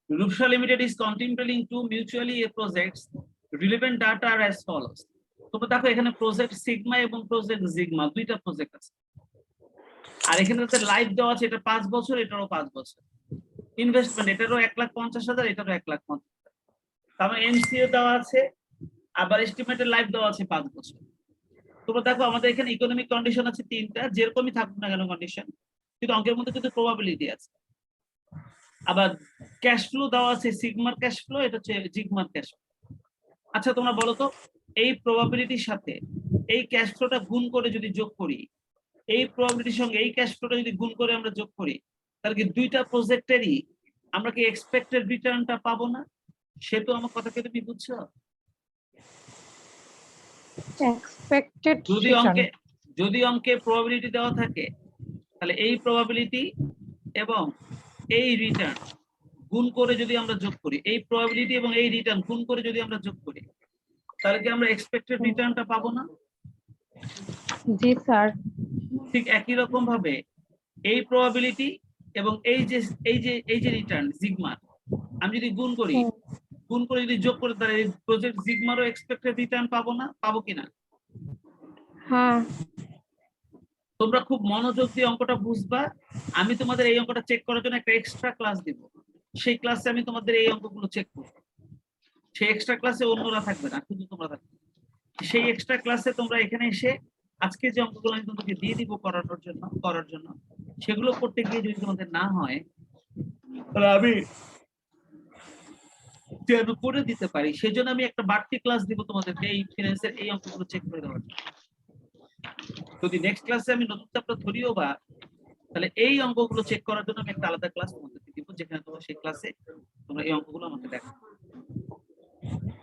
Rupsha Limited is contemplating two mutually projects. Relevant data are as follows. তোমরা দেখো এখানে project sigma এবং project জিগমা দুইটা প্রজেক্ট আছে, আর এখানে লাইভ দেওয়া আছে, এটা 5 বছর, এটারও 5 বছর। ইনভেস্টমেন্ট এটারও 1,50,000, এটারও 1,50,000। তার মানে এনসিও দেওয়া আছে, আবার এস্টিমেটেড লাইভ দেওয়া আছে 5 বছর। তোমরা দেখো আমাদের এখানে ইকোনমিক কন্ডিশন আছে 3টা, যেরকমই থাকুক না কেন কন্ডিশন, কিন্তু অঙ্কের মধ্যে কিন্তু প্রবাবিলিটি আছে। আবার ক্যাশ ফ্লো দেওয়া আছে, সিগমার ক্যাশ ফ্লো, এটা হচ্ছে জিগমার ক্যাশ ফ্লো। আচ্ছা তোমরা বলো তো, এই প্রবাবিলিটির সাথে এই ক্যাশ ফ্লোটা গুণ করে যদি যোগ করি, এই প্রবাবিলিটির সঙ্গে এই ক্যাশ ফ্লোটা যদি গুণ করে আমরা যোগ করি, তাহলে কি দুইটা প্রজেক্টেরই আমরা কি এক্সপেক্টেড রিটার্নটা পাবো না? সেটা আমার কথা কি তুমি বুঝছো? এক্সপেক্টেড যদি অঙ্কে প্রবাবিলিটি দেওয়া থাকে, তাহলে এই প্রবাবিলিটি এবং এই রিটার্ন গুণ করে যদি আমরা যোগ করি, এই প্রবাবিলিটি এবং এই রিটার্ন গুণ করে যদি আমরা যোগ করি, তাহলে কি আমরা এক্সপেক্টেড রিটার্নটা পাবো না? জি স্যার। ঠিক একই রকম ভাবে এই প্রবাবিলিটি এবং এই যে রিটার্ন সিগমা আমি যদি গুণ করি, গুণ করে যদি যোগ করি, তাহলে এই প্রজেক্ট সিগমারও এক্সপেক্টেড রিটার্ন পাবো না? পাবো কিনা? হ্যাঁ। তোমরা খুব মনোযোগ দিয়ে অঙ্কটা বুঝবা। আমি তোমাদের এই অঙ্কটা চেক করার জন্য একটা এক্সট্রা ক্লাস দিব, সেই ক্লাসে আমি তোমাদের এই অঙ্কগুলো চেক করব। সেই এক্সট্রা ক্লাসে অন্যরা থাকবে না, শুধু তোমরা থাকবে। সেই এক্সট্রা ক্লাসে তোমরা এখানে এসে আজকে যে অঙ্কগুলো আমি তোমাদেরকে দিয়ে দিব করার জন্য সেগুলো করতে গিয়ে যদি তোমাদের না হয়, তাহলে আমি করে দিতে পারি। সেই জন্য আমি একটা বাড়তি ক্লাস দিব তোমাদেরকে এই ফিনান্সের এই অঙ্কগুলো চেক করে দেওয়ার জন্য। যদি নেক্সট ক্লাসে আমি নতুন চ্যাপ্টার ধরিও বা, তাহলে এই অঙ্কগুলো চেক করার জন্য আমি একটা আলাদা ক্লাস তোমাদেরকে দিব, যেখানে তোমরা সেই ক্লাসে তোমরা এই অঙ্কগুলো আমাকে দেখো।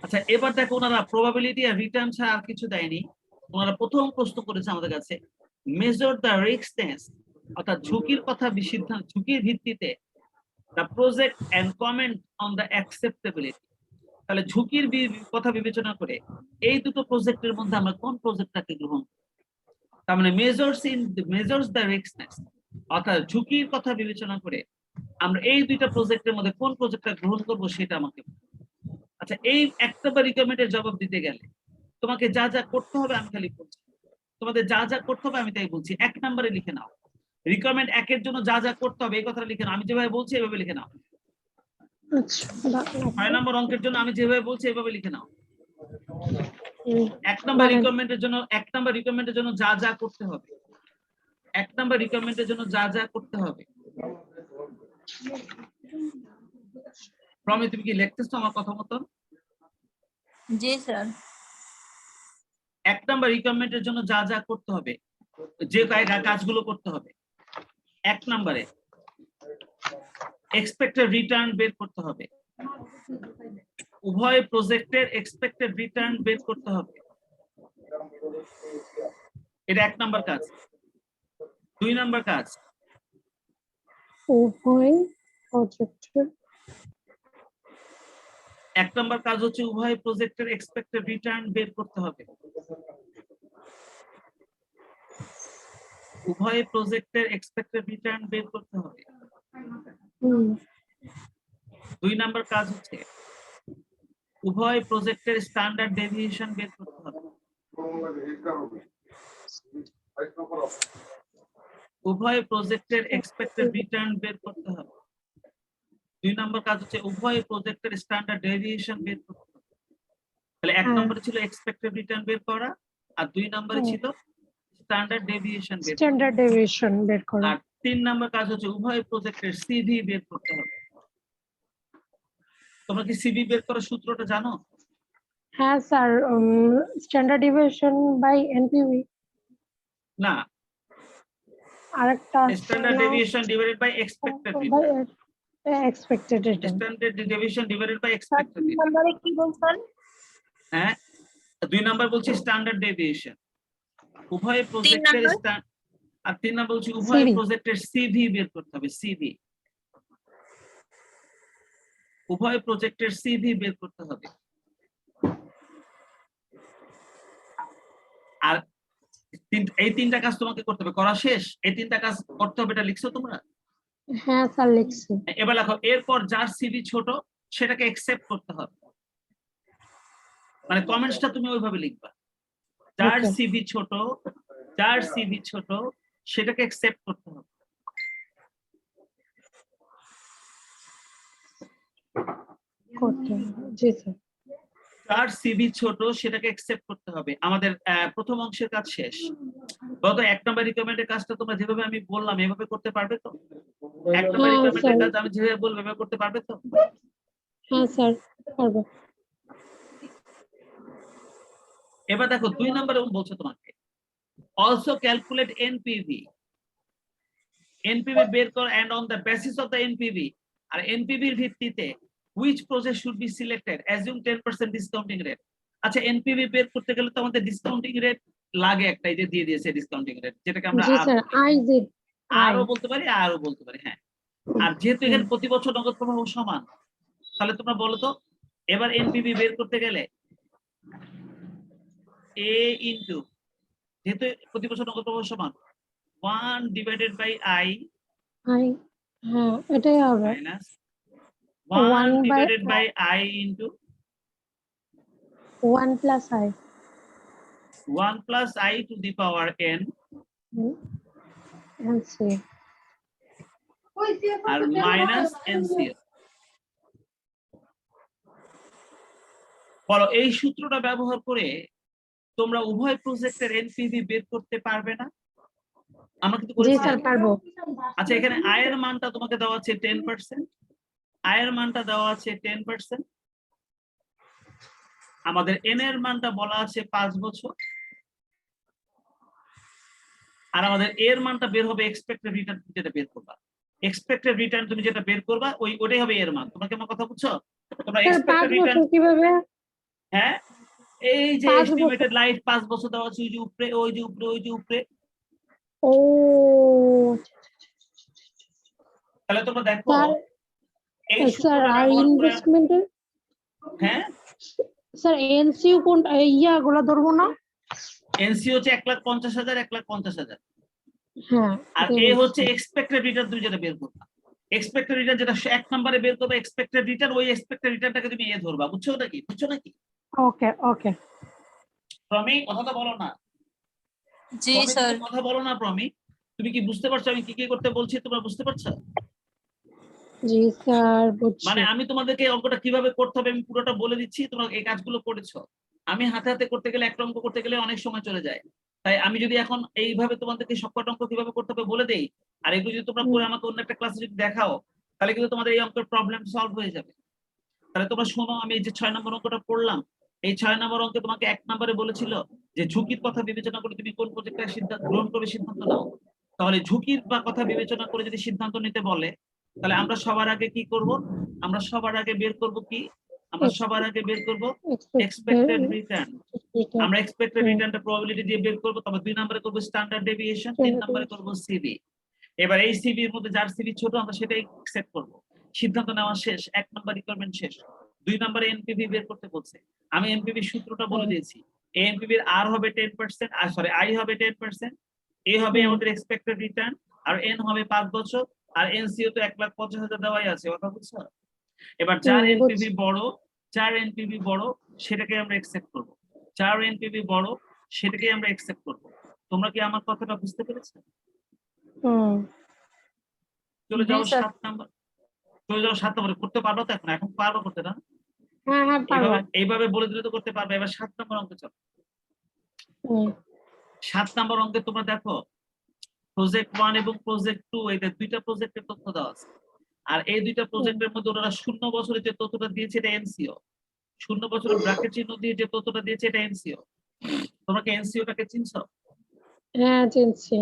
আচ্ছা এবার দেখো, ওনারা প্রবাবিলিটি আর রিটার্ন ছাড়া আর কিছু দেয়নি। ওনারা প্রথম প্রশ্ন করেছে আমাদের কাছে, মেজর দ্য রিস্কনেস, অর্থাৎ ঝুঁকির কথা, ঝুঁকির ভিত্তিতে the project and comment on the acceptability. তাহলে ঝুঁকির কথা বিবেচনা করে এই দুটো প্রজেক্টের মধ্যে আমরা কোন প্রজেক্টটাকে গ্রহণ করব? তার মানে মেজর্স দ্য রিস্কনেস, অর্থাৎ ঝুঁকির কথা বিবেচনা করে আমরা এই দুইটা প্রজেক্টের মধ্যে কোন প্রজেক্টটা গ্রহণ করব সেটা আমাকে। আচ্ছা এই একটা বা রিকমেন্ডের জবাব দিতে গেলে তোমাকে যা যা করতে হবে আমি খালি বলছি, তোমাদের যা যা করতে হবে আমি তাই বলছি। 1 নম্বরে লিখে নাও, রিকমেন্ড 1 এর জন্য যা যা করতে হবে এই কথাটা লিখে নাও, আমি যেভাবে বলছি এভাবে লিখে নাও। আচ্ছা 6 নম্বর অঙ্কের জন্য আমি যেভাবে বলছি এভাবে লিখে নাও। 1 নম্বর রিকমেন্ডের জন্য যা যা করতে হবে, 1 নম্বর রিকমেন্ডের জন্য যা যা করতে হবে। প্রমি তুমি কি লিখতেছো আমার কথা মতো? জি স্যার। 1 নম্বর রিকমেন্ডের জন্য যা যা করতে হবে, যে কাজগুলো করতে হবে। 1 নম্বরে এক্সপেক্টেড রিটার্ন বের করতে হবে, উভয় প্রজেক্টের এক্সপেক্টেড রিটার্ন বের করতে হবে, এটা 1 নম্বর কাজ। 2 নম্বর কাজ, উভয় প্রজেক্টের 1 নম্বর কাজ হচ্ছে উভয় প্রজেক্টের এক্সপেক্টেড রিটার্ন বের করতে হবে, উভয় প্রজেক্টের এক্সপেক্টেড রিটার্ন বের করতে হবে। 2 নম্বর কাজ হচ্ছে উভয় প্রজেক্টের স্ট্যান্ডার্ড ডেভিয়েশন বের করতে হবে, উভয় প্রজেক্টের এক্সপেক্টেড রিটার্ন বের করতে হবে। 2 নম্বর কাজ হচ্ছে উভয় প্রজেক্টের স্ট্যান্ডার্ড ডেভিয়েশন বের করতে হবে। তাহলে 1 নম্বরে ছিল এক্সপেক্টেড রিটার্ন বের করা, আর 2 নম্বরে ছিল স্ট্যান্ডার্ড ডেভিয়েশন বের করা। আর 3 নম্বর কাজ হচ্ছে উভয় প্রজেক্টের সিভি বের করতে হবে। তোমরা কি সিভি বের করার সূত্রটা জানো? হ্যাঁ sir, standard deviation by NPV. না, আরেকটা standard deviation divided by expected return. Expected return. Standard deviation divided by expected return. নম্বরে কি বলছেন? হ্যাঁ 2 নাম্বার বলছি স্ট্যান্ডার্ড ডেভিয়েশন, উভয় প্রজেক্টের আর 3 নাম্বার বলছি উভয় প্রজেক্টের সিভি বের করতে হবে। সিভি, উভয় প্রজেক্টের সিভি বের করতে হবে। আর এই 3টা কাজ তোমাকে করতে হবে। করা শেষ? এই 3টা কাজ করতে হবে, এটা লিখছো তোমরা? হ্যাঁ স্যার লিখছি। এবার লেখো এরপর যার সিভি ছোট সেটাকে একসেপ্ট করতে হবে, মানে কমেন্টসটা তুমি ওইভাবে লিখবা, যার Okay. সিভি ছোট, যার সিভি ছোট সেটাকে একসেপ্ট করতে হবে। করতে হবে। জি স্যার। যার সিভি ছোট সেটাকে একসেপ্ট করতে হবে। আমাদের প্রথম অংশের কাজ শেষ। গত 1 নম্বর রিকমেন্ডের কাজটা তোমরা যেভাবে আমি বললাম এভাবে করতে পারবে তো? 1 নম্বর হ্যাঁ রিকমেন্ডের স্যার। কাজ আমি যেভাবে বলবো এভাবে করতে পারবে তো? হ্যাঁ স্যার পারবো। এবার দেখো 2 নম্বরে বলছে তোমাকে অলসো ক্যালকুলেট এনপিভি, এনপিভি বের কর and on the basis of the NPV, আর এনপিভির ভিত্তিতে which process should be selected, assume 10% discounting rate। আচ্ছা এনপিভি বের করতে গেলে তো আমাদের ডিসকাউন্টিং রেট লাগে একটা, এই যে দিয়ে দিয়েছে ডিসকাউন্টিং রেট, যেটাকে আমরা জি স্যার আরও বলতে পারি, আরও বলতে পারি। হ্যাঁ, আর যেহেতু এখানে প্রতি বছর নগদ প্রবাহ সমান, তাহলে তোমরা বলো তো এবার এনপিভি বের করতে গেলে এ ইনটু, যেহেতু প্রতি বছর নগদ প্রবাহ সমান, 1 ডিভাইডেড বাই আই আই, হ্যাঁ এটাই হবে। Minus 1 1 by divided by i into 1 plus I 1 plus I to the power n and C. আর মাইনাস NCO। বলো এই সূত্রটা ব্যবহার করে তোমরা উভয় প্রজেক্টের এনপিভি বের করতে পারবে না? আমরা কিন্তু জি করেছি। স্যার পারবো। আচ্ছা এখানে আয়ের মানটা তোমাকে দেওয়া আছে 10%, আয়ের মানটা দেওয়া আছে 10%, আমাদের এন এর মানটা বলা আছে 5 বছর, আর আমাদের এর মানটা বের হবে এক্সপেক্টেড রিটার্ন, যেটা বের করবা এক্সপেক্টেড রিটার্ন তুমি যেটা বের করবা ওইটাই হবে এর মান। তোমরা কি আমার কথা বুঝছো? তোমরা স্যার 5 এক্সপেক্টেড রিটার্ন, বছর কিভাবে? হ্যাঁ এই যে 5 এস্টিমেটেড বছর। লাইফ 5 বছর দেওয়া আছে, ওই যে উপরে, ওই যে উপরে, ওই যে উপরে। ও তাহলে তোমরা দেখো স্যার, এই স্যার সূত্রটা আর ব্যবহার করে, ইনভেস্টমেন্টের হ্যাঁ স্যার এনসিইউ কোন ইয়াগুলো ধরবো না? এনসি হচ্ছে 1,50,000, 1,50,000, হ্যাঁ আর এটাই এ বলছি। হচ্ছে এক্সপেক্টেড রিটার্ন, তুমি যেটা বের করবা এক্সপেক্টেড রিটার্ন, যেটা 1 নম্বরে বের করবে এক্সপেক্টেড রিটার্ন, ওই এক্সপেক্টেড রিটার্নটাকে তুমি এ ধরবা। বুঝছো নাকি? বুঝছো নাকি? ওকে ওকে। প্রমি কথাটা বলো না, জি প্রমি স্যার। তুমি কথা বলো না। প্রমি তুমি কি বুঝতে পারছো আমি কি কি করতে বলছি? তোমরা বুঝতে পারছো? জি স্যার বুঝছি। মানে আমি তোমাদেরকে অঙ্কটা কিভাবে করতে হবে আমি পুরোটা বলে দিচ্ছি, তোমরা এই কাজগুলো করেছো। আমি হাতে হাতে করতে গেলে, একটা অঙ্ক করতে গেলে অনেক সময় চলে যায়, তাই আমি যদি এখন এইভাবে তোমাদেরকে সবকটা অঙ্ক কিভাবে করতে হবে বলে দেই, আর এগুলো যদি তোমরা করে আমাকে অন্য একটা ক্লাসে যদি দেখাও, তাহলে কিন্তু তোমাদের এই অঙ্কের প্রবলেম সলভ হয়ে যাবে। তাহলে তোমরা শোনো, আমি এই যে 6 নম্বর অঙ্কটা পড়লাম, এই 6 নম্বর অঙ্কে তোমাকে 1 নম্বরে বলেছিল যে ঝুঁকির কথা বিবেচনা করে তুমি কোন প্রজেক্টের সিদ্ধান্ত গ্রহণ করবে, সিদ্ধান্ত নাও। তাহলে ঝুঁকির বা কথা বিবেচনা করে যদি সিদ্ধান্ত নিতে বলে, তাহলে আমরা সবার আগে কি করব? আমরা সবার আগে বের করব কি? আমরা সবার আগে বের করব এক্সপেক্টেড রিটার্ন। আমরা এক্সপেক্টেড রিটার্নটা প্রবাবিলিটি দিয়ে বের করব। তারপর 2 নম্বরে করব স্ট্যান্ডার্ড ডেভিয়েশন, 3 নম্বরে করব সিভি। এবার এই সিভি এর মধ্যে যার সিভি ছোট আমরা সেটাই সেট করব। সিদ্ধান্ত নেওয়া শেষ, 1 নম্বর রিকোয়ারমেন্ট শেষ। 2 নম্বরে এনপিভি বের করতে বলছে, আমি এনপিভি সূত্রটা বলে দিয়েছি। এনপিভির আর হবে 10%, আর সরি আই হবে 10%, এ হবে আমাদের এক্সপেক্টেড রিটার্ন, আর এন হবে 5 বছর, আর এনসিও তো 1,50,000 দেওয়াই আছে। কথা বুঝছো? এবার যার এনপিভি বড়, যার এনপিভি বড় সেটাকে আমরা একসেপ্ট করব, যার এনপিভি বড় সেটাকে আমরা একসেপ্ট করব। তোমরা কি আমার কথাটা বুঝতে পেরেছো? চলে জি যাও স্যার। 7 নম্বর, চলে যাও 7 নম্বরে। করতে পারবো তো? এখন এখন পারবো করতে না? হ্যাঁ হ্যাঁ পারবো। এইভাবে বলে দিলে তো করতে পারবে। এবার 7 নম্বর অঙ্কে চলো। 7 নম্বর অঙ্কে তোমরা দেখো প্রজেক্ট 1 এবং প্রজেক্ট 2, এই দুইটা প্রজেক্টের তথ্য দেওয়া আছে, আর এই দুইটা প্রজেক্টের মধ্যে ওরা 0 বছরে যে তথ্যটা দিয়েছে এটা এনসিও, 0 বছরের ব্র্যাকেট চিহ্ন দিয়ে যে তথ্যটা দিয়েছে এটা এনসিও। তোমরা কি এনসিওটাকে চিনছো? হ্যাঁ চিনছি।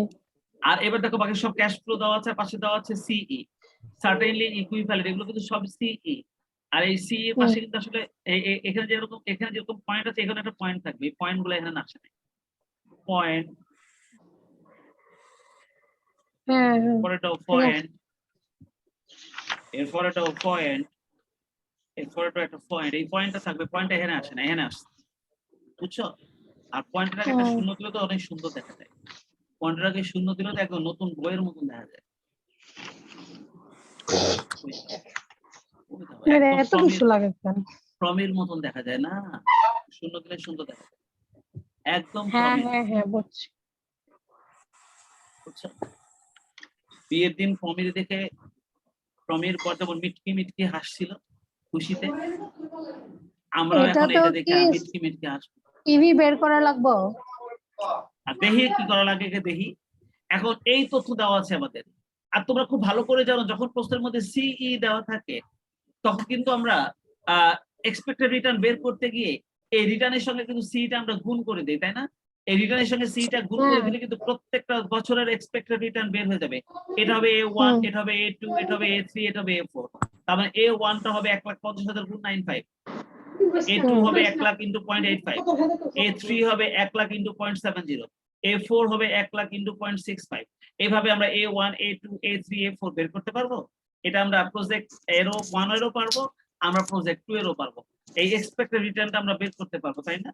আর এবার দেখো বাকি সব ক্যাশ ফ্লো দেওয়া আছে, পাশে দেওয়া আছে সিই, সার্টেনলি ইকুইভ্যালেন্ট, এগুলো কিন্তু সব সিই। আর এই সি এর পাশে কিন্তু আসলে এখানে যেরকম পয়েন্ট আছে, এখানে একটা পয়েন্ট থাকবে, এই পয়েন্ট গুলো এখানে আসে না। পয়েন্ট, হ্যাঁ পরেরটাও পয়েন্ট, এরপরেটাও পয়েন্ট, এরপরেটাও একটা পয়েন্ট, এই পয়েন্টটা থাকবে, পয়েন্টটা এখানে আসে না, এখানে আসছে। বুঝছো? আর পয়েন্টের আগে একটা শূন্য দিলে তো অনেক সুন্দর দেখা যায়। পয়েন্টের আগে শূন্য দিলে তো একদম নতুন বইয়ের মতন দেখা যায়। এত কিছু লাগে কেন? ফ্রমের মতন দেখা যায় না, শূন্য দিলে সুন্দর দেখা যায়, একদম হ্যাঁ ফ্রমের। হ্যাঁ হ্যাঁ বুঝছি। বুঝছো? বিয়ের দিন ফ্রমের দেখে ফ্রমের পর যেমন মিটকি মিটকি হাসছিল খুশিতে, আমরাও এটা এখন তো এটা দেখে কি মিটকি মিটকি হাসবো। টিভি বের করা লাগবো? আর দেখি কি করা লাগে দেখি। এখন এই তথ্য দেওয়া আছে আমাদের, আর তোমরা খুব ভালো করে জানো যখন প্রশ্নের মধ্যে সিই দেওয়া থাকে তখন কিন্তু আমরা এক্সপেক্টেড রিটার্ন বের করতে গিয়ে এই রিটার্নের সঙ্গে কিন্তু সিটা আমরা গুণ করে দিই, তাই না? এই রিটার্নের সঙ্গে সিটা গুণ করে দিলে কিন্তু প্রত্যেকটা বছরের এক্সপেক্টেড রিটার্ন বের হয়ে যাবে। এটা হবে A1, এটা হবে A2, এটা হবে A3, এটা হবে A4। তার মানে A1 টা হবে 1,50,000 গুণ 95, A2 হবে 1 লাখ ইন্টু 0.85, A3 হবে 1 লাখ ইন্টু 0.70, A4 হবে 1 লাখ ইন্টু 0.65। এইভাবে আমরা A1, A2, A3, A4 বের করতে পারবো। এটা আমরা প্রজেক্ট এরও 1 এরও পারবো, আমরা প্রজেক্ট 2 এরও পারবো। এই এক্সপেক্টেড রিটার্নটা আমরা বের করতে পারবো, তাই না?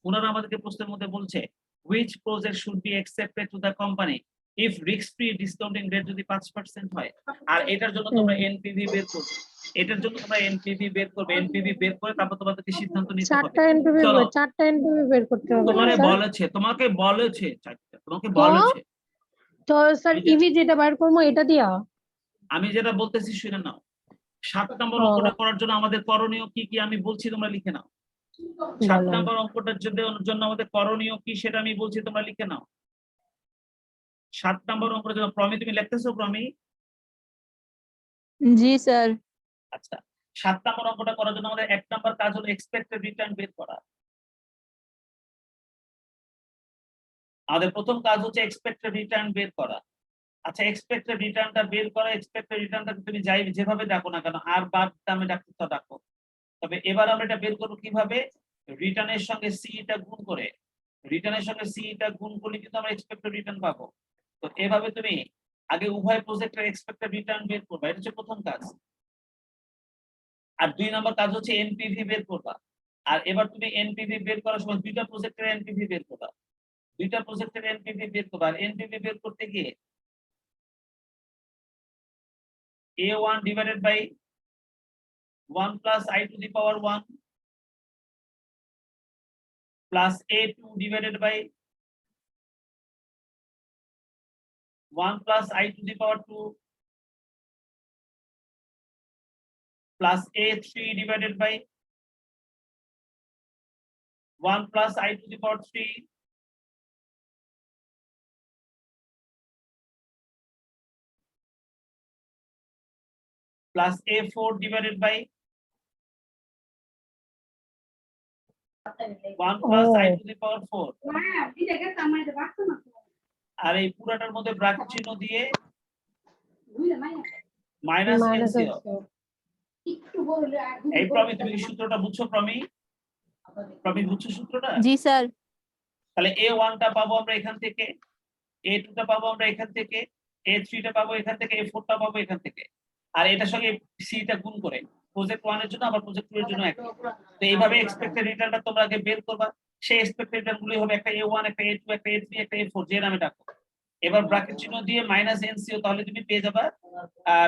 ওনারা আমাদেরকে প্রশ্নের মধ্যে বলছে which project should be accepted to the company if risk free discounting rate যদি 5% হয়। আর এটার জন্য তোমরা এনপিভি বের করবে, এটার জন্য তোমরা এনপিভি বের করবে, এনপিভি বের করে তারপর তোমাদেরকে সিদ্ধান্ত নিতে হবে। চারটা এনপিভি বের করতে হবে তোমাকে স্যার? বলেছে, তোমাকে বলেছে চারটা, তোমাকে তো বলেছে। তো স্যার ইভি যেটা বের করবো এটা দিয়া? আমি যেটা বলতেছি শুনে নাও। 7 নম্বর ও, অঙ্কটা করার জন্য আমাদের করণীয় কি কি আমি বলছি, তোমরা লিখে নাও। 7 বলেন। নম্বর অঙ্কটার জন্য আমাদের করণীয় কি সেটা আমি বলছি, তোমরা লিখে নাও। 7 নম্বর অঙ্কের জন্য প্রমি তুমি লিখতেছো প্রমি? জি স্যার। আচ্ছা, 7 নম্বর অঙ্কটা করার জন্য আমাদের 1 নম্বর কাজ হলো এক্সপেক্টেড রিটার্ন বের করা। আমাদের প্রথম কাজ হচ্ছে এক্সপেক্টেড রিটার্ন বের করা। আচ্ছা, এক্সপেক্টেড রিটার্নটা বের করা, এক্সপেক্টেড রিটার্নটা তুমি যাই যেভাবে ডাকো না কেন, আর বাদ দামে ডাকতে তো ডাকো, তবে এবার আমরা এটা বের করব কিভাবে? রিটার্নের সঙ্গে সিটা গুণ করে। রিটার্নের সঙ্গে সিটা গুণ করলে কিন্তু আমরা এক্সপেক্টেড রিটার্ন পাবো। তো এভাবে তুমি আগে উভয় প্রজেক্টের এক্সপেক্টেড রিটার্ন বের করবে, এটা হচ্ছে প্রথম কাজ। আর 2 নম্বর কাজ হচ্ছে এনপিভি বের করবা। আর এবার তুমি এনপিভি বের করার সময় দুইটা প্রজেক্টের এনপিভি বের করবা, দুইটা প্রজেক্টের এনপিভি বের করবা। আর এনপিভি বের করতে গিয়ে A1 divided by 1 plus I to the power 1 plus A2 divided by 1 plus I to the power 2 plus A3 divided by 1 plus I to the power 3 plus A4 divided by 1 plus I to the power 4। আর এই পুরাটার মধ্যে bracket চিহ্ন দিয়ে minus NCO. এই প্রমি তুমি কি সূত্রটা বুঝছো প্রমি? প্রমি বুঝছো সূত্রটা? জি স্যার। তাহলে A1 টা পাবো আমরা এখান থেকে, A2 টা পাবো আমরা এখান থেকে, A3 টা পাবো এখান থেকে, A4 টা পাবো এখান থেকে। আর এটার সঙ্গে সি টা গুণ করে প্রজেক্ট 1 এর জন্য আবার প্রজেক্ট 2 এর জন্য একই। তো এইভাবে এক্সপেক্টেড রিটার্নটা তোমরা আগে বের করবা। সেই এক্সপেক্টেড রিটার্নগুলি হবে একটা A1, একটা A2, একটা A3, একটা A4 যে নামে ডাকো। এবার ব্র্যাকেট চিহ্ন দিয়ে মাইনাস এনসিও, তাহলে তুমি পেয়ে যাবা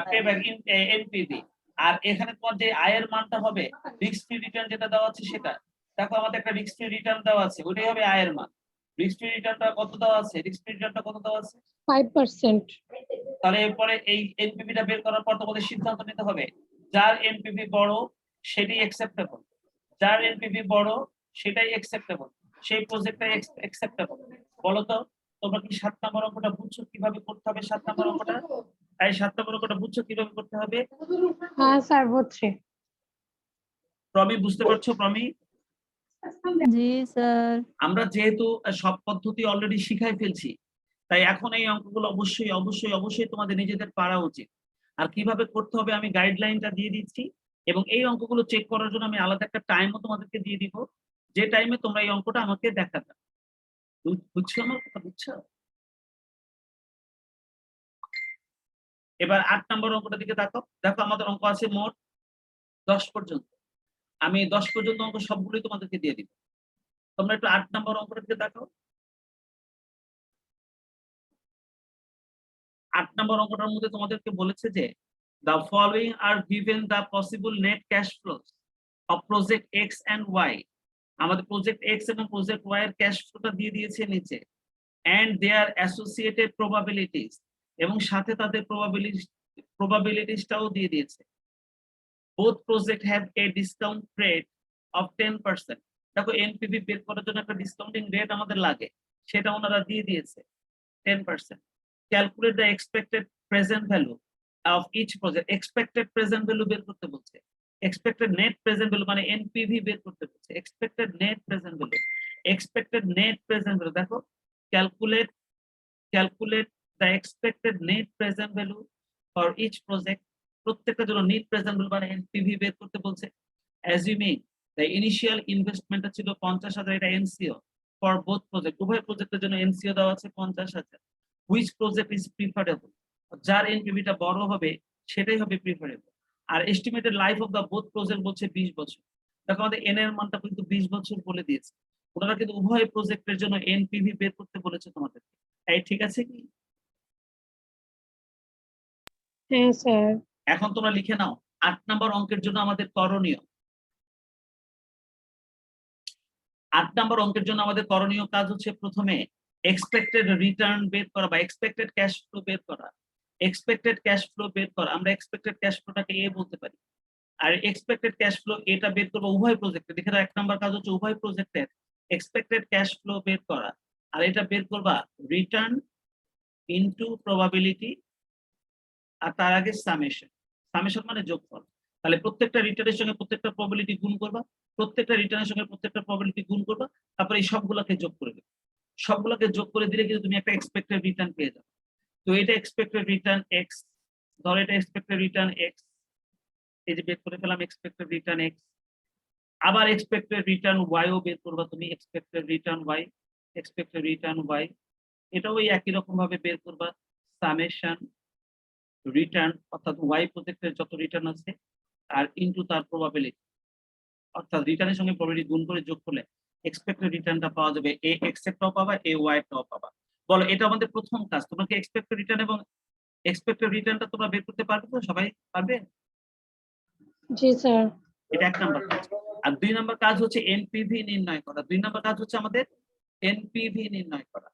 পেব্যাক ইন এনপিভি। আর এখানে তোমার যে আয়ের মানটা হবে রিস্ক ফ্রি রিটার্ন যেটা দেওয়া আছে সেটা। দেখো আমাদের একটা রিস্ক ফ্রি রিটার্ন দেওয়া আছে, ওটাই হবে আয়ের মান। রিস্ক ফ্রি রিটার্নটা কত দেওয়া আছে? রিস্ক ফ্রি রিটার্নটা কত দেওয়া আছে? 5%। তাহলে এরপরে এই এনপিভিটা বের করার পর তোমাদের সিদ্ধান্ত নিতে হবে যার এনপিভি বড় সেটাই অ্যাকসেপ্টেবল, যার এনপিভি বড় সেটাই অ্যাকসেপ্টেবল, সেই প্রজেক্টটাই অ্যাকসেপ্টেবল। বলো তো তোমরা কি 7 নম্বর অঙ্কটা বুঝছো কিভাবে করতে হবে? 7 নম্বর অঙ্কটা, এই 7 নম্বর অঙ্কটা বুঝছো কিভাবে করতে হবে? হ্যাঁ স্যার বুঝছি। প্রমি বুঝতে পারছো প্রমি? জি স্যার। আমরা যেহেতু সব পদ্ধতি অলরেডি শিখাই ফেলছি, তাই এখন এই অঙ্কগুলো অবশ্যই অবশ্যই অবশ্যই তোমাদের নিজেদের পারা উচিত। আর কিভাবে করতে হবে আমি গাইডলাইনটা দিয়ে দিচ্ছি, এবং এই অঙ্কগুলো চেক করার জন্য আমি আলাদা একটা টাইমও তোমাদেরকে দিয়ে দিব, যে টাইমে তোমরা এই অঙ্কটা আমাকে দেখাবে। বুঝছো আমার কথা? বুঝছো? এবার 8 নম্বর অঙ্কটার দিকে দেখো। দেখো আমাদের অঙ্ক আছে মোট 10 পর্যন্ত। আমি 10 পর্যন্ত অঙ্ক সবগুলোই তোমাদেরকে দিয়ে দিব। তোমরা একটু 8 নম্বর অঙ্কটার দিকে দেখো। 8 নম্বর অঙ্কটার মধ্যে তোমাদেরকে বলেছে যে The following are given the possible net cash flows of project X and Y. আমাদের project X এবং project Y এর cash flowটা দিয়ে দিয়েছে নিচে, and their associated probabilities, এবং সাথে তাদের probabilitiesটাও দিয়ে দিয়েছে। Both project have a discount rate of 10%. দেখো এনপিভি বের করার জন্য একটা ডিসকাউন্টিং রেট আমাদের লাগে, সেটা ওনারা দিয়ে দিয়েছে 10%. Calculate the expected present value of each project. Expected present value বের করতে বলছে, expected net present value মানে এনপিভি বের করতে বলছে, expected net present value, expected net present value। দেখো calculate the expected net present value for each project। প্রত্যেকটা জন্য নেট প্রেজেন্ট ভ্যালু মানে এনপিভি বের করতে বলছে। অ্যাজিউমিং দ্য ইনিশিয়াল ইনভেস্টমেন্টটা ছিল 50,000, এটা এনসিও ফর বোথ প্রজেক্ট, উভয় প্রজেক্টের জন্য এনসিও দেওয়া আছে 50,000। হুইচ প্রজেক্ট ইজ প্রিফারেবল, যার এনপিভিটা বড় হবে সেটাই হবে প্রিফারেবল। আর estimated life of the both project বলছে 20 বছর। দেখো আমাদের এন এর মানটা কিন্তু 20 বছর বলে দিয়েছে, ওনারা কিন্তু উভয় প্রজেক্টের জন্য এনপিভি বের করতে বলেছে তোমাদের। এই ঠিক আছে কি? হ্যাঁ স্যার। এখন তোমরা লিখে নাও 8 নম্বর অঙ্কের জন্য আমাদের করণীয়। 8 নম্বর অঙ্কের জন্য আমাদের করণীয় কাজ হচ্ছে প্রথমে এক্সপেক্টেড রিটার্ন বের করা বা এক্সপেক্টেড ক্যাশ ফ্লো বের করা। এক্সপেক্টেড ক্যাশ ফ্লো বের করা, আমরা এক্সপেক্টেড ক্যাশ ফ্লোটাকে এ বলতে পারি, আর এক্সপেক্টেড ক্যাশ ফ্লো এটা বের করবো উভয় প্রজেক্টে। দেখে দাও 1 নম্বর কাজ হচ্ছে উভয় প্রজেক্টের এক্সপেক্টেড ক্যাশ ফ্লো বের করা, আর এটা বের করবা রিটার্ন ইনটু প্রবাবিলিটি, আর তার আগে সামেশন। সামেশন মানে যোগফল। তাহলে প্রত্যেকটা রিটার্নের সঙ্গে প্রত্যেকটা প্রবাবিলিটি গুণ করবা, প্রত্যেকটা রিটার্নের সঙ্গে প্রত্যেকটা প্রবাবিলিটি গুণ করবা, তারপরে এই সবগুলোকে যোগ করে দেবে। সবগুলোকে যোগ করে দিলে কিন্তু তুমি একটা এক্সপেক্টেড রিটার্ন পেয়ে যাবে। তো এটা এক্সপেক্টেড রিটার্ন এক্স, ধরো এটা এক্সপেক্টেড রিটার্ন এক্স, এই যে বের করে ফেলাম এক্সপেক্টেড রিটার্ন এক্স। আবার এক্সপেক্টেড রিটার্ন ওয়াই ও বের করবা তুমি, expected return y, expected return y, এটাও ওই একই রকম ভাবে বের করবা সামেশন রিটার্ন অর্থাৎ ওয়াই প্রজেক্টের যত রিটার্ন আছে আর ইনটু তার প্রবাবিলিটি, অর্থাৎ রিটার্নের সঙ্গে প্রবাবিলিটি গুণ করে যোগ করলে এক্সপেক্টেড রিটার্নটা পাওয়া যাবে। এ এক্স এরটাও পাবা, এ ওয়াই এরটাও পাবা। বলো এটা আমাদের প্রথম কাজ। তোমরা কি এক্সপেক্টেড রিটার্ন এবং এক্সপেক্টেড রিটার্নটা তোমরা বের করতে পারবে তো? সবাই পারবে? জি স্যার। এটা 1 নম্বর কাজ। আর 2 নম্বর কাজ হচ্ছে এনপিভি নির্ণয় করা। 2 নম্বর কাজ হচ্ছে আমাদের এনপিভি নির্ণয় করা।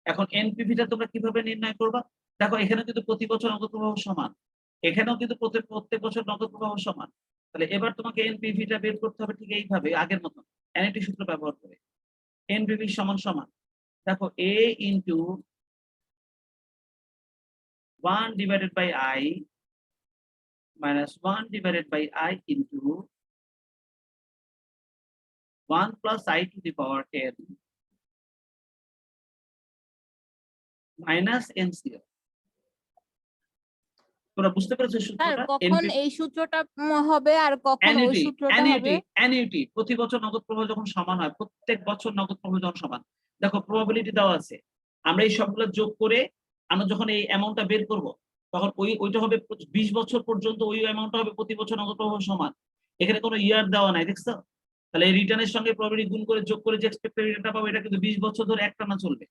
এখন এনপিভিটা তোমরা কিভাবে নির্ণয় করবা? দেখো এখানে কিন্তু প্রতি বছর নগদ প্রবাহ সমান, এখানেও কিন্তু প্রত্যেক বছর নগদ প্রবাহ সমান। তাহলে এবার তোমাকে এনপিভিটা বের করতে হবে ঠিক এইভাবে আগের মতো অ্যানিটি সূত্র ব্যবহার করে। এনপিভি সমান সমান দেখো a into 1 divided by i minus 1 divided by i into 1 plus i to the power 10 minus NCO. তোমরা বুঝতে পেরেছো স্যার সূত্রটা? কখন এই সূত্রটা হবে আর কখন ওই সূত্রটা হবে? অ্যানুইটি প্রতি বছর নগদ প্রবাহ যখন সমান হয়, প্রত্যেক বছর নগদ প্রবাহ যখন সমান, দেখো প্রবাবিলিটি দেওয়া আছে, আমরা এই সবগুলো যোগ করে আমরা যখন এই অ্যামাউন্টটা বের করব তখন ওইটা হবে 20 বছর পর্যন্ত ওই অ্যামাউন্টটা হবে প্রতি বছর নগদ প্রবাহ সমান। এখানে কোনো ইয়ার দেওয়া নাই, দেখছো? তাহলে এই রিটার্নের সঙ্গে প্রবাবিলিটি গুণ করে যোগ করে যে এক্সপেক্টেড রিটার্নটা পাবো এটা কিন্তু 20 বছর ধরে একটানা চলবে।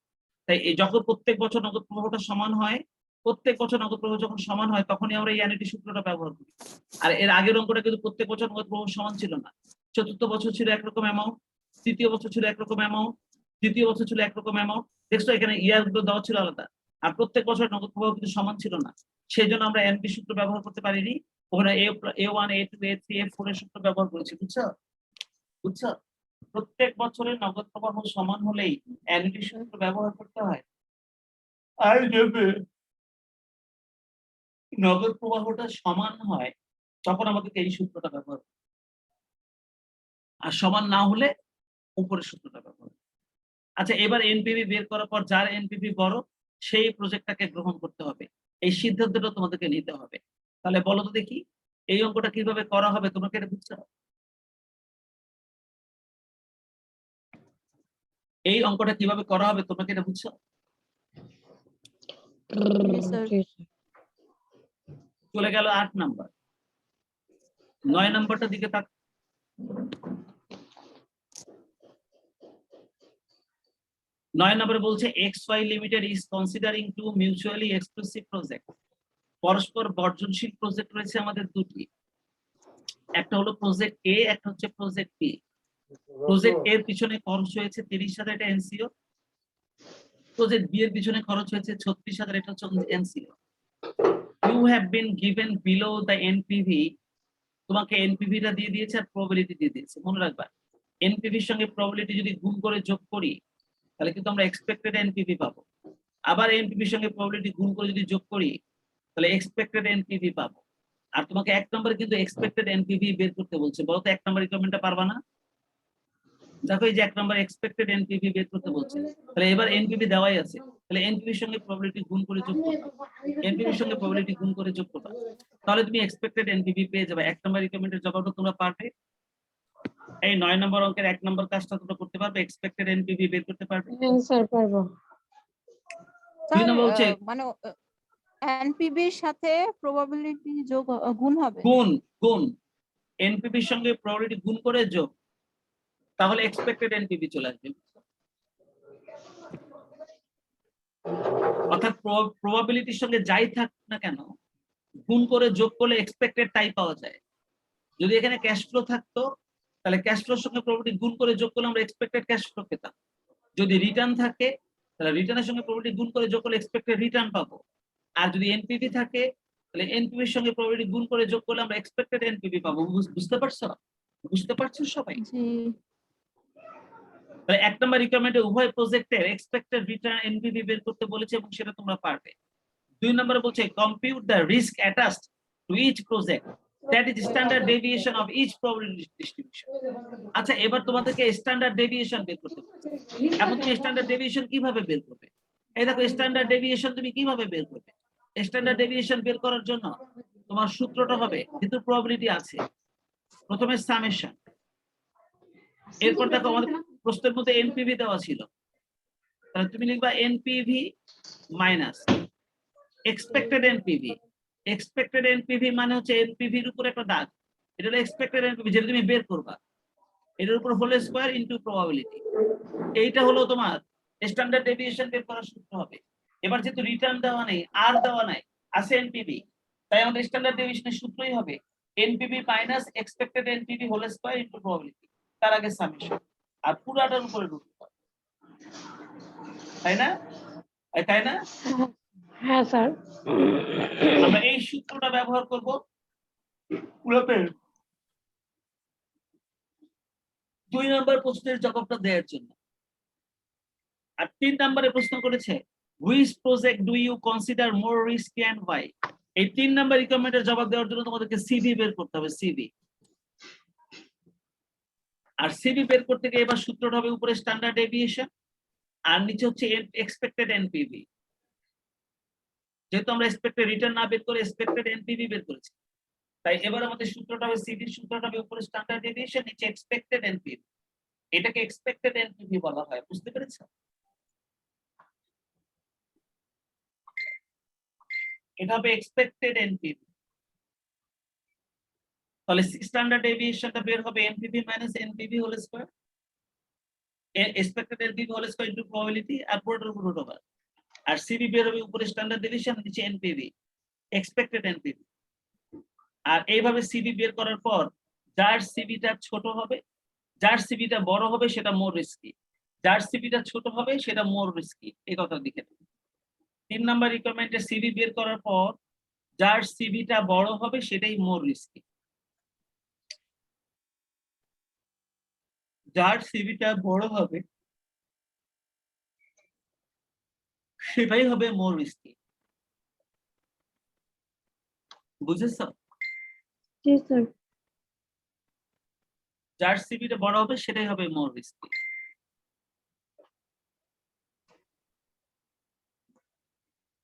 তাই এই যখন প্রত্যেক বছর নগদ প্রবাহটা সমান হয়, প্রত্যেক বছর নগদ প্রবাহ যখন সমান হয় তখনই আমরা এই অ্যানুইটি সূত্রটা ব্যবহার করি। আর এর আগের অঙ্কটা কিন্তু প্রত্যেক বছর নগদ প্রবাহ সমান ছিল না। চতুর্থ বছর ছিল একরকম অ্যামাউন্ট, তৃতীয় বছর ছিল একরকম অ্যামাউন্ট, তৃতীয় বছর ছিল একরকম অ্যামাউন্ট। দেখছো এখানে ইয়ার গুলো দেওয়া ছিল আলাদা, আর প্রত্যেক বছর নগদ প্রবাহ কিন্তু সমান ছিল না। সেই জন্য আমরা এনপি সূত্র ব্যবহার করতে পারিনি, ওখানে A1 A2 A3 A4 এর সূত্র ব্যবহার করেছি। বুঝছো? বুঝছো? প্রত্যেক বছরের নগদ প্রবাহ সমান হলেই এনপি সূত্র ব্যবহার করতে হয়। আর যদি নগদ প্রবাহটা সমান হয় তখন আমাদেরকে এই সূত্রটা ব্যবহার করতে হবে। আর সমান না হলে উপরের সূত্রটা ব্যবহার করতে হবে। আচ্ছা এবার এনপিভি বের করার পর যার এনপিভি বড় সেই প্রজেক্টটাকে গ্রহণ করতে হবে, এই সিদ্ধান্তটা তোমাদেরকে নিতে হবে। তাহলে বলো তো দেখি এই অঙ্কটা কিভাবে করা হবে, তোমাকে এটা বুঝতে হবে। এই অঙ্কটা কিভাবে করা হবে তোমাকে এটা বুঝছো? জি স্যার। চলে গেল 8 নাম্বার। 9 নাম্বারটার দিকে তাক। 9 নম্বরে বলছে XY limited is considering two mutually exclusive project. পরস্পর বর্জনশীল প্রজেক্ট রয়েছে আমাদের দুটি, একটা হলো প্রজেক্ট এ, একটা হচ্ছে প্রজেক্ট বি। প্রজেক্ট এর পিছনে খরচ হয়েছে 30,000, এটা এনসিও। প্রজেক্ট বি এর পিছনে খরচ হয়েছে 36,000, এটা হচ্ছে NCO. You have been given below the NPV, তোমাকে এনপিভি টা দিয়ে দিয়েছে আর প্রবাবিলিটি দিয়ে দিয়েছে। মনে রাখবা এনপিভির সঙ্গে প্রবাবিলিটি যদি গুণ করে যোগ করি তাহলে কিন্তু আমরা এক্সপেক্টেড এনপিভি পাবো। আবার এনপিভির সঙ্গে প্রবাবিলিটি গুণ করে যদি যোগ করি তাহলে এক্সপেক্টেড এনপিভি পাবো। আর তোমাকে এক নম্বরে কিন্তু এক্সপেক্টেড এনপিভি বের করতে বলছে। বলো তো এক নম্বর রিকোয়ারমেন্টটা পারবা না? দেখো এই যে এক নম্বর এক্সপেক্টেড এনপিভি বের করতে বলছে, তাহলে এবার এনপিভি দেওয়াই আছে, তাহলে এনপিভির সঙ্গে প্রবাবিলিটি গুণ করে যোগ করবা, এনপিভির সঙ্গে প্রবাবিলিটি গুণ করে যোগ করবা, তাহলে তুমি এক্সপেক্টেড এনপিভি পেয়ে যাবে। এক নম্বর রিকোয়ারমেন্টের জবাবটা তোমরা পারবে। এই 9 নম্বর অঙ্কের 1 নম্বর কাজটা তোমরা করতে পারবে, এক্সপেক্টেড এনপিভি বের করতে পারবে। হ্যাঁ স্যার পারবো। 2 নম্বর হচ্ছে মানে এনপিবির সাথে প্রবাবিলিটি যোগ গুণ হবে। গুণ এনপিভির সঙ্গে প্রবাবিলিটি গুণ করে যোগ, তাহলে এক্সপেক্টেড এনপিভি চলে আসবে। অর্থাৎ প্রবাবিলিটির সঙ্গে যাই থাক না কেন গুণ করে যোগ করলে এক্সপেক্টেড তাই পাওয়া যায়। যদি এখানে ক্যাশ ফ্লো থাকতো তাহলে ক্যাশ ফ্লোর সঙ্গে প্রবাবিলিটি গুণ করে যোগ করলে আমরা এক্সপেক্টেড ক্যাশ ফ্লো পেতাম। যদি রিটার্ন থাকে তাহলে রিটার্নের সঙ্গে প্রবাবিলিটি গুণ করে যোগ করলে এক্সপেক্টেড রিটার্ন পাবো। আর যদি এনপিভি থাকে তাহলে এনপিভির সঙ্গে প্রবাবিলিটি গুণ করে যোগ করলে আমরা এক্সপেক্টেড এনপিভি পাবো। বুঝতে পারছো? বুঝতে পারছো সবাই? জি তাহলে এক নম্বর রিকোয়ারমেন্টে উভয় প্রজেক্টের এক্সপেক্টেড রিটার্ন এনপিভি বের করতে বলেছে এবং সেটা তোমরা পারবে। 2 নম্বরে বলছে compute the risk attached to each project, that is standard deviation of each probability distribution. আচ্ছা এবার তোমাদেরকে স্ট্যান্ডার্ড ডেভিয়েশন বের করতে বলছে। এখন তুমি স্ট্যান্ডার্ড ডেভিয়েশন কিভাবে বের করবে? এই দেখো স্ট্যান্ডার্ড ডেভিয়েশন তুমি কিভাবে বের করবে? স্ট্যান্ডার্ড ডেভিয়েশন বের করার জন্য তোমার সূত্রটা হবে, যেহেতু প্রবাবিলিটি আছে, প্রথমে সামেশন, এরপর দেখো আমাদের প্রশ্নের মধ্যে এনপিভি দেওয়া ছিল, তাহলে তুমি লিখবা NPV minus expected NPV. Expected NPV মানে হচ্ছে এনপিভি এর উপর একটা দাগ, এটা হলো এক্সপেক্টেড এনপিভি যেটা তুমি বের করবা, এটার উপর হোল স্কয়ার ইনটু প্রবাবিলিটি। এইটা হলো তোমার স্ট্যান্ডার্ড ডেভিয়েশন বের করার সূত্র হবে। এবার যেহেতু রিটার্ন দেওয়া নেই, আর দেওয়া নাই, আছে এনপিভি, তাই আমাদের স্ট্যান্ডার্ড ডেভিয়েশনের সূত্রই হবে NPV minus expected NPV whole square into probability, তার আগে সামেশন, আর পুরাটার উপরে রুট, তাই না? তাই না? হ্যাঁ স্যার। আমরা এই সূত্রটা ব্যবহার করব পুরোতে 2 নম্বর প্রশ্নের জবাবটা দেওয়ার জন্য। আর 3 নম্বরে প্রশ্ন করেছে which project do you consider more risky and why? এই 3 নম্বর রিকোয়ারমেন্টের জবাব দেওয়ার জন্য তোমাদেরকে সিভি বের করতে হবে, সিভি। আর সিভি বের করতে গিয়ে এবার সূত্রটা হবে উপরে স্ট্যান্ডার্ড ডেভিয়েশন আর নিচে হচ্ছে এক্সপেক্টেড এনপিভি। যেহেতু আমরা এক্সপেক্টেড রিটার্ন না বের করে এক্সপেক্টেড এনপিভি বের করেছি, তাই এবার আমাদের সূত্রটা হবে সিভি, সূত্রটা হবে উপরে স্ট্যান্ডার্ড ডেভিয়েশন, নিচে এক্সপেক্টেড এনপিভি। এটাকে এক্সপেক্টেড এনপিভি বলা হয়, বুঝতে পেরেছো? এটা হবে এক্সপেক্টেড এনপিভি। তাহলে স্ট্যান্ডার্ড ডেভিয়েশনটা বের হবে NPV minus NPV whole square, expected NPV whole square into probability আর পুরোটার উপর রুট ওভার। আর সিভি বের হবে উপরে স্ট্যান্ডার্ড ডেভিয়েশন, নিচে এনপিভি এক্সপেক্টেড এনপিভি। আর এইভাবে সিভি বের করার পর যার সিভিটা ছোট হবে, যার সিভিটা বড় হবে সেটা মোর রিস্কি, যার সিভিটা ছোট হবে সেটা মোর রিস্কি, এই কথার দিকে। 3 নাম্বার রিকোয়ারমেন্টে সিভি বের করার পর যার সিভিটা বড় হবে সেটাই মোর রিস্কি, যার সিভিটা বড় হবে সেটাই হবে মোর রিস্কি। বুঝেছো? জি স্যার। যার সিভিটা বড় হবে সেটাই হবে মোর রিস্কি।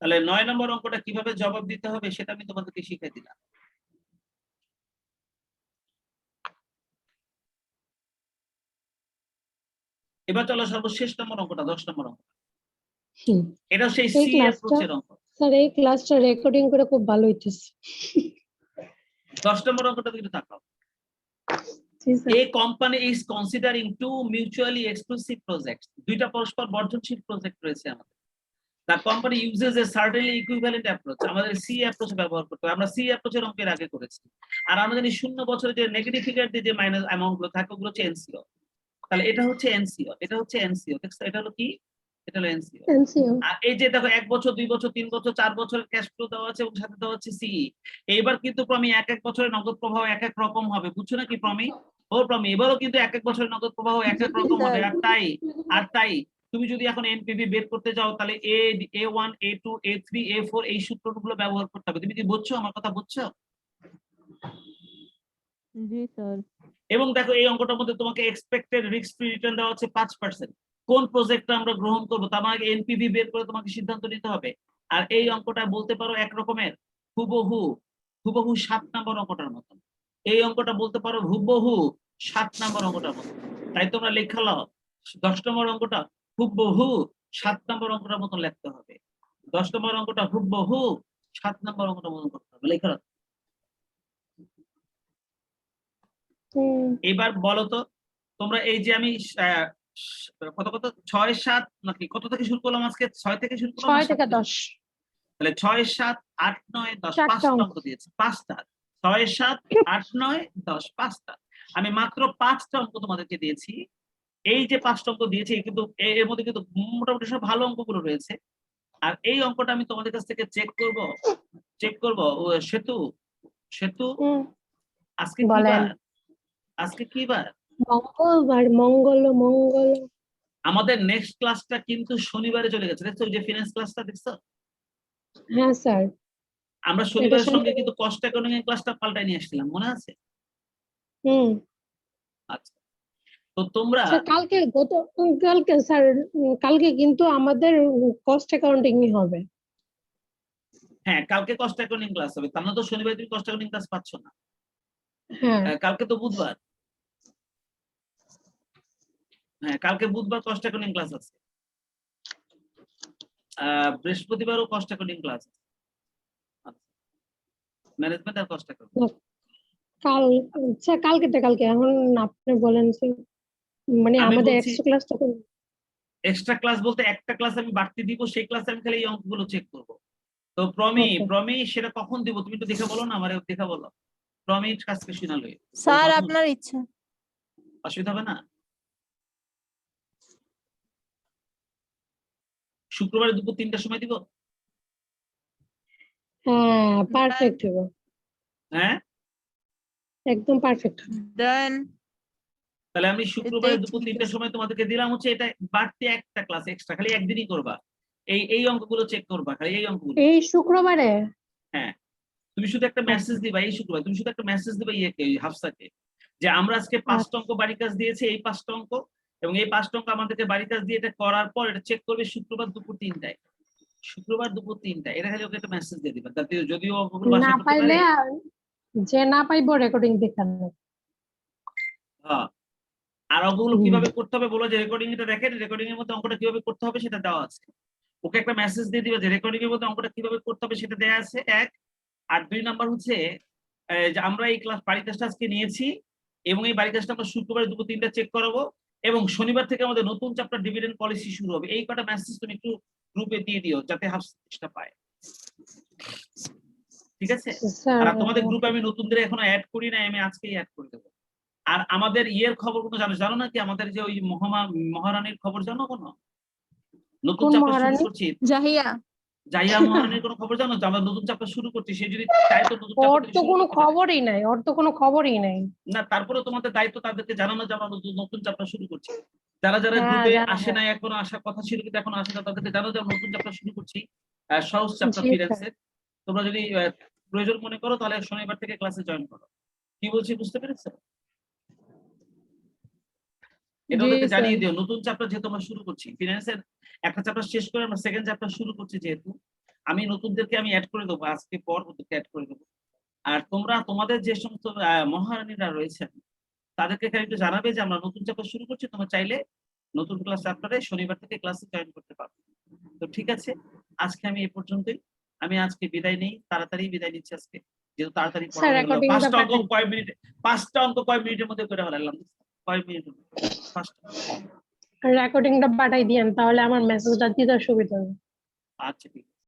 তাহলে 9 নম্বর অঙ্কটা কিভাবে জবাব দিতে হবে সেটা আমি তোমাদেরকে শিখিয়ে দিলাম। এবার চলো সর্বশেষ নম্বর অঙ্কটা, 10 নম্বর অঙ্ক। এটা সেই এই সি ক্লাসটা অ্যাপ্রোচের অঙ্ক। স্যার এই ক্লাসটা রেকর্ডিং করে খুব ভালো হইতেছে। 10 নম্বর অঙ্কটা দিকে তাকাও। জি sir. A company is considering two mutually exclusive projects. দুইটা পরস্পর বর্জনশীল প্রজেক্ট রয়েছে আমাদের। The company uses a certainly equivalent approach. আমাদের সি অ্যাপ্রোচ ব্যবহার করতে হবে। আমরা সি অ্যাপ্রোচের অঙ্কের আগে করেছি। আর আমরা জানি 0 বছরে যে নেগেটিভ ফিগার দিয়ে যে মাইনাস অ্যামাউন্ট গুলো থাকে ওগুলো হচ্ছে এনসিও। তাহলে এটা হচ্ছে এনসিও, এটা হচ্ছে এনসিও। দেখছো এটা হলো কি? এটা হলো এনসিও। এনসিও। আর এই যে দেখো 1 বছর 2 বছর 3 বছর 4 বছরের ক্যাশ ফ্লো দেওয়া আছে এবং সাথে দেওয়া হচ্ছে সি। এইবার কিন্তু প্রমি এক এক বছরের নগদ প্রবাহ এক এক রকম হবে, বুঝছো নাকি প্রমি? ও প্রমি এবারও কিন্তু এক এক বছরের নগদ প্রবাহ এক এক রকম হবে। আর তাই তুমি যদি এখন এনপিভি বের করতে যাও তাহলে A1 A2 A3 A4 এই সূত্রগুলো ব্যবহার করতে হবে। তুমি কি বুঝছো আমার কথা? বুঝছো? জি স্যার। এবং দেখো এই অঙ্কটার মধ্যে তোমাকে এক্সপেক্টেড রিস্ক ফ্রি রিটার্ন দেওয়া হচ্ছে 5%। কোন প্রজেক্টটা আমরা গ্রহণ করবো তার মানে এনপিভি বের করে তোমাকে সিদ্ধান্ত নিতে হবে। আর এই অঙ্কটা বলতে পারো এক রকমের হুবহু 7 নম্বর অঙ্কটার মতন। এই অঙ্কটা বলতে পারো হুবহু 7 নম্বর অঙ্কটার মতন। তাই তোমরা লেখা লাও 10 নম্বর অঙ্কটা হুবহু 7 নম্বর অঙ্কটার মতন লিখতে হবে। 10 নম্বর অঙ্কটা হুবহু 7 নম্বর অঙ্কটার মতন করতে হবে। লেখা লাও। এবার বলো তো তোমরা এই যে আমি কত 6 7 নাকি কত থেকে শুরু করলাম আজকে? 6 থেকে শুরু করলাম 6 থেকে 10। তাহলে 6 7 8 9 10 চারটা 5টা অঙ্ক। অঙ্ক দিয়েছে। 5টা 6 7 8 9 10 5টা। আমি মাত্র 5টা অঙ্ক তোমাদেরকে দিয়েছি। এই যে 5টা অঙ্ক দিয়েছি কিন্তু এর মধ্যে কিন্তু মোটামুটি সব ভালো অঙ্কগুলো রয়েছে। আর এই অঙ্কটা আমি তোমাদের কাছ থেকে চেক করব সেতু আজকে কি বলেন। বার? আজকে কি বার? মঙ্গলবার। মঙ্গল। আমাদের নেক্সট ক্লাসটা কিন্তু শনিবারে চলে গেছে। দেখছো ওই যে ফিনান্স ক্লাসটা দেখছো? হ্যাঁ স্যার। আমরা শনিবারের সঙ্গে কিন্তু কস্ট অ্যাকাউন্টিং এর ক্লাসটা পাল্টাই নিয়ে আসছিলাম, মনে আছে? আচ্ছা তো তোমরা স্যার কালকে স্যার কালকে কিন্তু আমাদের কস্ট অ্যাকাউন্টিং হবে। হ্যাঁ কালকে কস্ট অ্যাকাউন্টিং ক্লাস হবে। তার মানে তো শনিবারে তুমি কস্ট অ্যাকাউন্টিং ক্লাস পাচ্ছ না। হ্যাঁ কালকে তো বুধবার। হ্যাঁ কালকে বুধবার কস্ট অ্যাকাউন্টিং ক্লাস আছে। বৃহস্পতিবারও কস্ট অ্যাকাউন্টিং ক্লাস আছে। ম্যানেজমেন্ট আর কস্ট অ্যাকাউন্টিং। স্যার কালকে এখন আপনি বলেন স্যার, মানে আমি আমাদের বলছি এক্সট্রা ক্লাসটা এক্সট্রা ক্লাস বলতে একটা ক্লাস আমি বাড়তি দিব, সেই ক্লাসে আমি খালি এই অঙ্কগুলো চেক করবো। তো Okay. প্রমি সেটা কখন দিব তুমি তো দেখে বলো না, আমারে দেখে বলো। প্রমি কাজকে শুনালে স্যার আপনার ইচ্ছা। অসুবিধা হবে না? শুক্রবার দুপুর 3টার সময় দিব? হ্যাঁ পারফেক্ট হবে, হ্যাঁ একদম পারফেক্ট হবে। দেন তাহলে আমি শুক্রবার এটাই দুপুর ঠিক 3টার আছে। সময় তোমাদেরকে দিলাম হচ্ছে এটা বাড়তি একটা ক্লাস এক্সট্রা, খালি একদিনই করবা। এই অঙ্কগুলো চেক করবা, খালি এই অঙ্কগুলো। এই শুক্রবারে? হ্যাঁ তুমি শুধু একটা মেসেজ দিবা এই শুক্রবার, তুমি শুধু একটা মেসেজ দিবা ইয়েকে হাফসাকে যে আমরা আজকে 5টা অঙ্ক বাড়ি কাজ দিয়েছি, এই 5টা অঙ্ক এবং এই 5টা অঙ্ক আমাদেরকে বাড়ি কাজ দিয়ে এটা করার পর এটা চেক করবে শুক্রবার দুপুর 3টায়। শুক্রবার দুপুর 3টায় এটা খালি ওকে একটা মেসেজ দিয়ে দিবা, তাতে যদিও অঙ্কগুলো না বাসায় করতে পাইলে পারে। যে না পাইবো রেকর্ডিং দেখানো। হ্যাঁ আর অঙ্কগুলো কিভাবে করতে হবে বলো, যে রেকর্ডিং এটা দেখেন, রেকর্ডিং এর মধ্যে অঙ্কটা কিভাবে করতে হবে সেটা দেওয়া আছে। ওকে একটা মেসেজ দিয়ে দিবে যে রেকর্ডিং এর মধ্যে অঙ্কটা কিভাবে করতে হবে সেটা দেওয়া আছে, এক। আর 2 নাম্বার হচ্ছে যে আমরা এই ক্লাস বাড়ি কাজটা আজকে নিয়েছি এবং এই বাড়ি কাজটা আমরা শুক্রবার দুপুর 3টা চেক করাবো এবং শনিবার থেকে আমাদের নতুন চ্যাপ্টার ডিভিডেন্ড পলিসি শুরু হবে। এই কটা মেসেজ তুমি একটু গ্রুপে দিয়ে দিও যাতে হাফসটা পায়, ঠিক আছে? স্যার আর তোমাদের গ্রুপে আমি নতুনদের এখনো অ্যাড করি না, আমি আজকেই অ্যাড করে দেবো। আর আমাদের ইয়ের খবর কোনো জানো নাকি? আমাদের যে ওই মহারানীর খবর জানো কোনো? নতুন কোন চ্যাপ্টার শুরু মহারানী? করছি, জাহিয়া। জাহিয়া মহারানীর কোনো খবর জানো? যে আমরা নতুন চ্যাপ্টার শুরু করছি, সে যদি চায় তো নতুন ওর চ্যাপ্টার তো শুরু কোনো করতে পারে। খবরই নাই, ওর তো কোনো খবরই নাই। না তারপরে তোমাদের দায়িত্ব তাদেরকে জানানো যে আমরা নতুন চ্যাপ্টার শুরু করছি। যারা যারা হ্যাঁ গ্রুপে জানাবো। আসে না, এখনো আসার কথা ছিল কিন্তু এখন আসে না, তাদেরকে জানানো যে আমরা নতুন চ্যাপ্টার শুরু করছি, সহজ চ্যাপ্টার জি স্যার। ফিনান্সের। তোমরা যদি প্রয়োজন মনে করো তাহলে শনিবার থেকে ক্লাসে জয়েন করো। কি বলছি বুঝতে পেরেছো? এটা জি ওদেরকে স্যার। জানিয়ে দিও নতুন চ্যাপ্টার যেহেতু আমরা শুরু করছি, ফিনান্সের একটা চ্যাপ্টার শেষ করে আমরা সেকেন্ড চ্যাপ্টার শুরু করছি যেহেতু, আমি নতুনদেরকে আমি অ্যাড করে দেবো আজকে পর, ওদেরকে অ্যাড করে দেবো। আর তোমরা তোমাদের যে সমস্ত মহারানীরা রয়েছেন তাদেরকে খালি একটু জানাবে যে আমরা নতুন চ্যাপ্টার শুরু করছি, তোমরা চাইলে নতুন ক্লাস চ্যাপ্টারে শনিবার থেকে ক্লাসে জয়েন করতে পারবে। তো ঠিক আছে, আজকে আমি এই পর্যন্তই। আমি আজকে বিদায় নেই, তাড়াতাড়ি বিদায় নিচ্ছি আজকে, যেহেতু তাড়াতাড়ি পড়া স্যার হয়ে গেল। রেকর্ডিংটা 5টা অঙ্ক পাঠাই। কয় মিনিটে, 5টা অঙ্ক কয় মিনিটের মধ্যে করে ফেলাম, কয় মিনিটের মধ্যে 5টা। রেকর্ডিংটা পাঠাই দিয়েন তাহলে আমার মেসেজটা দিতে সুবিধা হবে। আচ্ছা ঠিক আছে।